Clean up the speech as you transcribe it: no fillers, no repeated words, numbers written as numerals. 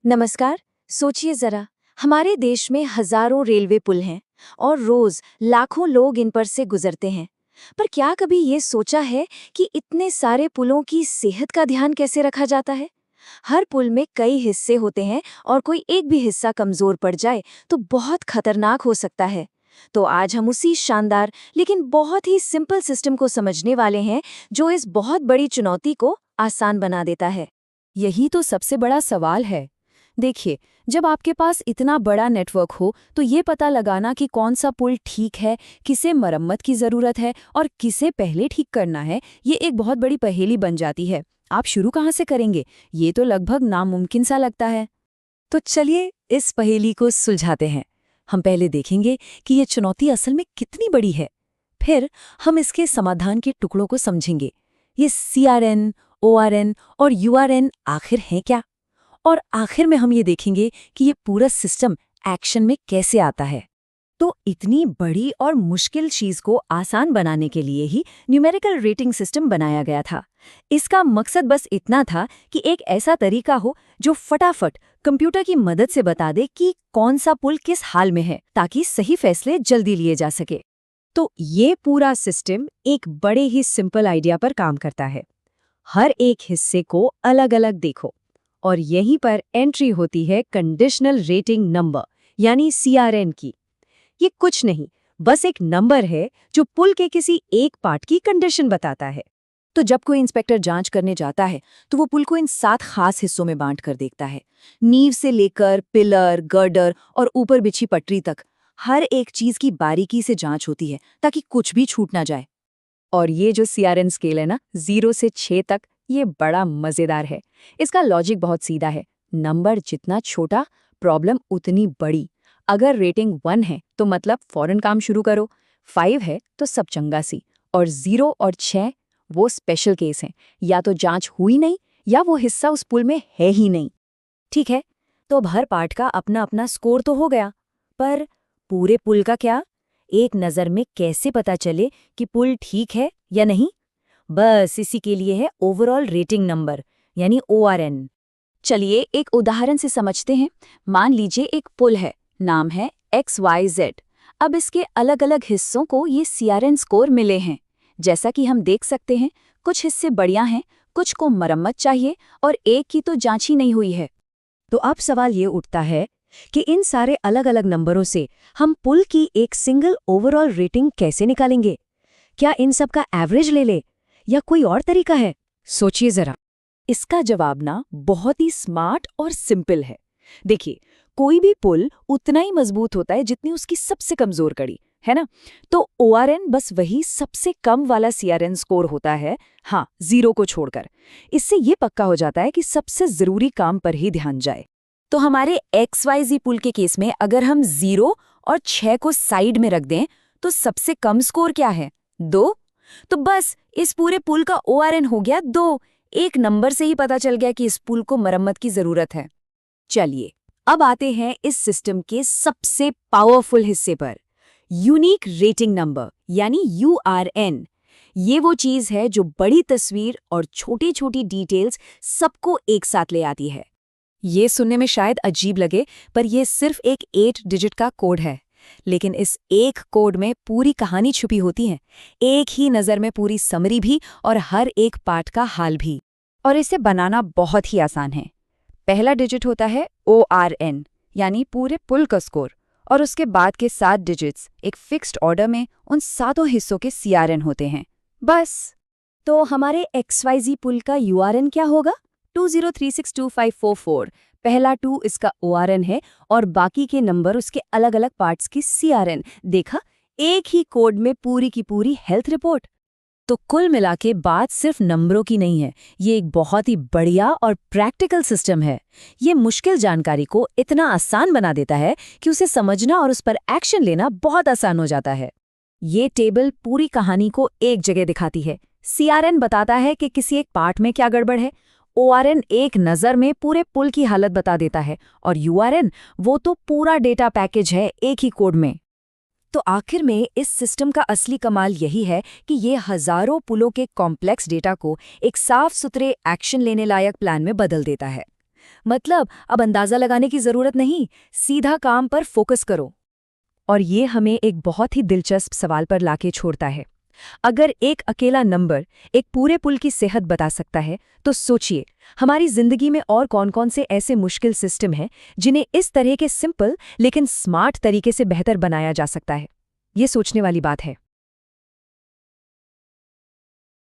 नमस्कार। सोचिए जरा, हमारे देश में हजारों रेलवे पुल हैं और रोज लाखों लोग इन पर से गुजरते हैं। पर क्या कभी ये सोचा है कि इतने सारे पुलों की सेहत का ध्यान कैसे रखा जाता है? हर पुल में कई हिस्से होते हैं और कोई एक भी हिस्सा कमजोर पड़ जाए तो बहुत खतरनाक हो सकता है। तो आज हम उसी शानदार लेकिन बहुत ही सिंपल सिस्टम को समझने वाले हैं जो इस बहुत बड़ी चुनौती को आसान बना देता है। यही तो सबसे बड़ा सवाल है। देखिए, जब आपके पास इतना बड़ा नेटवर्क हो तो ये पता लगाना कि कौन सा पुल ठीक है, किसे मरम्मत की ज़रूरत है और किसे पहले ठीक करना है, ये एक बहुत बड़ी पहेली बन जाती है। आप शुरू कहाँ से करेंगे? ये तो लगभग नामुमकिन सा लगता है। तो चलिए इस पहेली को सुलझाते हैं। हम पहले देखेंगे कि ये चुनौती असल में कितनी बड़ी है। फिर हम इसके समाधान के टुकड़ों को समझेंगे। ये CRN, ORN और URN आखिर हैं क्या? और आखिर में हम ये देखेंगे कि ये पूरा सिस्टम एक्शन में कैसे आता है। तो इतनी बड़ी और मुश्किल चीज को आसान बनाने के लिए ही न्यूमेरिकल रेटिंग सिस्टम बनाया गया था। इसका मकसद बस इतना था कि एक ऐसा तरीका हो जो फटाफट कंप्यूटर की मदद से बता दे कि कौन सा पुल किस हाल में है, ताकि सही फैसले जल्दी लिए जा सके। तो ये पूरा सिस्टम एक बड़े ही सिंपल आइडिया पर काम करता है। हर एक हिस्से को अलग अलग देखो और यहीं पर एंट्री होती है कंडीशनल रेटिंग नंबर यानी CRN की। ये कुछ नहीं, बस एक नंबर है जो पुल के किसी एक पार्ट की कंडीशन बताता है। तो जब कोई इंस्पेक्टर जांच करने जाता है तो वो पुल को इन 7 खास हिस्सों में बांट कर देखता है। नींव से लेकर पिलर, गर्डर और ऊपर बिछी पटरी तक हर एक चीज की बारीकी से जांच होती है ताकि कुछ भी छूट ना जाए। और ये जो CRN स्केल है ना, 0 से 6 तक, ये बड़ा मजेदार है। इसका लॉजिक बहुत सीधा है। नंबर जितना छोटा, प्रॉब्लम उतनी बड़ी। अगर रेटिंग 1 है तो मतलब फौरन काम शुरू करो, 5 है तो सब चंगा सी, और 0 और 6 वो स्पेशल केस हैं। या तो जांच हुई नहीं या वो हिस्सा उस पुल में है ही नहीं। ठीक है, तो अब हर पार्ट का अपना अपना स्कोर तो हो गया, पर पूरे पुल का क्या? एक नज़र में कैसे पता चले कि पुल ठीक है या नहीं? बस इसी के लिए है ओवरऑल रेटिंग नंबर यानी ORN। चलिए एक उदाहरण से समझते हैं। मान लीजिए एक पुल है, नाम है XYZ। अब इसके अलग अलग हिस्सों को ये CRN स्कोर मिले हैं। जैसा कि हम देख सकते हैं, कुछ हिस्से बढ़िया हैं, कुछ को मरम्मत चाहिए और एक की तो जांच ही नहीं हुई है। तो अब सवाल ये उठता है कि इन सारे अलग अलग नंबरों से हम पुल की एक सिंगल ओवरऑल रेटिंग कैसे निकालेंगे? क्या इन सब का एवरेज ले ले या कोई और तरीका है? सोचिए जरा। इसका जवाब ना बहुत ही स्मार्ट और सिंपल है। देखिए, कोई भी पुल उतना ही मजबूत होता है जितनी उसकी सबसे कमजोर कड़ी, है ना? तो ORN बस वही सबसे कम वाला CRN स्कोर होता है, हाँ, 0 को छोड़कर। इससे ये पक्का हो जाता है कि सबसे जरूरी काम पर ही ध्यान जाए। तो हमारे XYZ पुल के केस में अगर हम 0 और 6 को साइड में रख दें तो सबसे कम स्कोर क्या है? 2। तो बस इस पूरे पुल का ORN हो गया 2। एक नंबर से ही पता चल गया कि इस पुल को मरम्मत की जरूरत है। चलिए अब आते हैं इस सिस्टम के सबसे पावरफुल हिस्से पर, यूनिक रेटिंग नंबर यानी URN। ये वो चीज है जो बड़ी तस्वीर और छोटी छोटी डिटेल्स सबको एक साथ ले आती है। ये सुनने में शायद अजीब लगे, पर यह सिर्फ एक 8 डिजिट का कोड है। लेकिन इस एक कोड में पूरी कहानी छुपी होती है, एक ही नज़र में पूरी समरी भी और हर एक पार्ट का हाल भी। और इसे बनाना बहुत ही आसान है। पहला डिजिट होता है ORN यानी पूरे पुल का स्कोर, और उसके बाद के 7 डिजिट्स एक फिक्स्ड ऑर्डर में उन 7 हिस्सों के CRN होते हैं। बस। तो हमारे XYZ पुल का URN क्या होगा? 20362544। पहला 2 इसका ORN है और बाकी के नंबर उसके अलग अलग पार्ट्स की CRN। देखा, एक ही कोड में पूरी की पूरी हेल्थ रिपोर्ट। तो कुल मिला के बात सिर्फ नंबरों की नहीं है, ये एक बहुत ही बढ़िया और प्रैक्टिकल सिस्टम है। ये मुश्किल जानकारी को इतना आसान बना देता है कि उसे समझना और उस पर एक्शन लेना बहुत आसान हो जाता है। ये टेबल पूरी कहानी को एक जगह दिखाती है। CRN बताता है कि किसी एक पार्ट में क्या गड़बड़ है, ORN एक नज़र में पूरे पुल की हालत बता देता है, और URN वो तो पूरा डेटा पैकेज है एक ही कोड में। तो आखिर में इस सिस्टम का असली कमाल यही है कि ये हजारों पुलों के कॉम्प्लेक्स डेटा को एक साफ सुथरे एक्शन लेने लायक प्लान में बदल देता है। मतलब अब अंदाजा लगाने की जरूरत नहीं, सीधा काम पर फोकस करो। और ये हमें एक बहुत ही दिलचस्प सवाल पर लाके छोड़ता है। अगर एक अकेला नंबर एक पूरे पुल की सेहत बता सकता है, तो सोचिए हमारी जिंदगी में और कौन-कौन से ऐसे मुश्किल सिस्टम हैं जिन्हें इस तरह के सिंपल लेकिन स्मार्ट तरीके से बेहतर बनाया जा सकता है। ये सोचने वाली बात है।